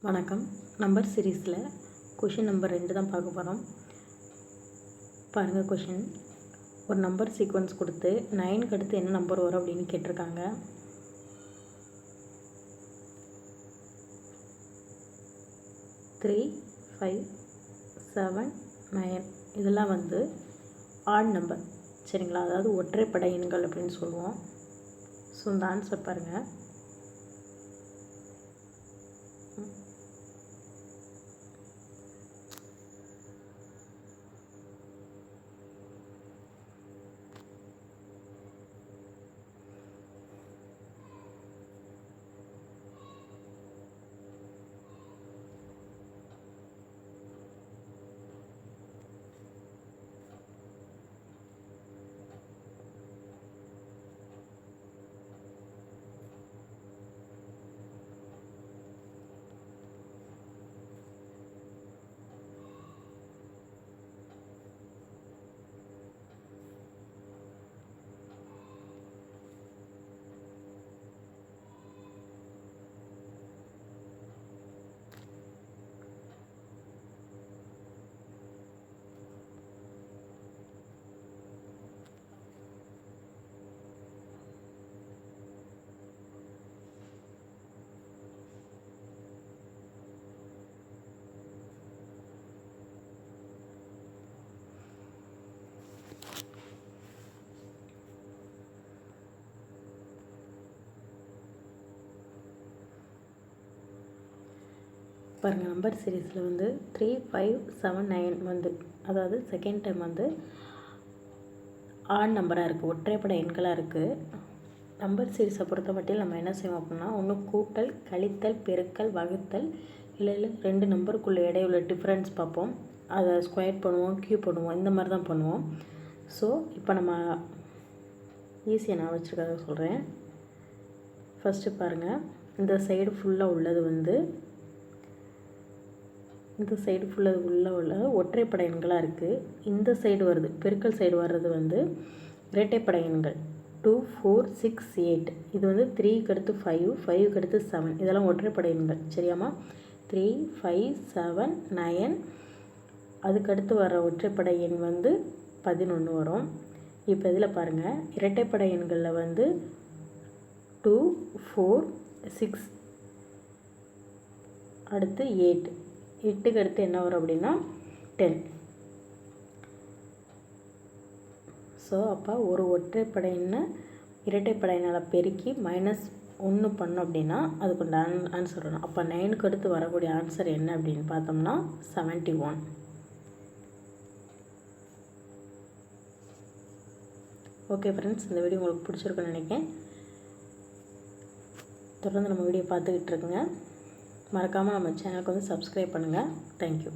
வணக்கம். நம்பர் சீரீஸில் question number 2 தான் பார்க்க போகிறோம். பாருங்கள் கொஷின். ஒரு நம்பர் சீக்வன்ஸ் கொடுத்து 9க்கு அடுத்து என்ன நம்பர் வரும் அப்படின்னு கேட்டிருக்காங்க. த்ரீ 5 7 9 இதெல்லாம் ஆட் நம்பர், சரிங்களா? அதாவது ஒற்றைப்படை எண்கள் அப்படின்னு சொல்லுவோம். ஸோ இந்த ஆன்சர் பாருங்கள். பாருங்கள், நம்பர் சீரீஸில் 3 5 7 9 அதாவது செகண்ட் டைம் ஆட் நம்பராக இருக்குது, ஒற்றைப்படை எண்களாக இருக்குது. நம்பர் சீரீஸை பொறுத்த மட்டும் நம்ம என்ன செய்வோம் அப்படின்னா, ஒன்று கூட்டல், கழித்தல், பெருக்கல், வகுத்தல், இல்லை 2 நம்பருக்குள்ளே இடையுள்ள டிஃப்ரென்ஸ் பார்ப்போம், அதை ஸ்கொயர் பண்ணுவோம், கியூப் பண்ணுவோம், இந்த மாதிரி தான் பண்ணுவோம். ஸோ இப்போ நம்ம ஈஸியாக நான் வச்சுருக்கிறத சொல்கிறேன். ஃபஸ்ட்டு பாருங்கள், இந்த சைடு ஃபுல்லாக உள்ளது இந்த சைடு ஃபுல்லாக உள்ள ஒற்றைப்படை எண்களாக இருக்குது. இந்த சைடு வருது, பெருக்கல் சைடு வர்றது இரட்டைப்படை எண்கள் 2 4 6 8. இது 3க்கு அடுத்து 5 5க்கு அடுத்து 7, இதெல்லாம் ஒற்றைப்படை எண்கள், சரியாமா? 3 5 7 9. அதுக்கடுத்து வர ஒற்றைப்படை எண் 11 வரும். இப்போ இதில் பாருங்கள், இரட்டைப்படை எண்களில் 2 4 6 அடுத்து 8. 8க்கு அடுத்து என்ன வரும் அப்படின்னா 10. ஸோ அப்போ ஒரு ஒற்றைப்படை எண்ணை இரட்டைப்படை எண்ணால் பெருக்கி -1 பண்ணோம் அப்படின்னா அதுக்கு ஆன்சர் வரும். அப்போ 9க்கு அடுத்து வரக்கூடிய ஆன்சர் என்ன அப்படின்னு பார்த்தோம்னா 71. ஓகே ஃப்ரெண்ட்ஸ், இந்த வீடியோ உங்களுக்கு பிடிச்சிருக்குன்னு நினைக்கிறேன். தொடர்ந்து நம்ம வீடியோ பார்த்துக்கிட்டு இருக்குங்க. மறக்காமல் நம்ம சேனலுக்கு சப்ஸ்கிரைப் பண்ணுங்கள். தேங்க்யூ.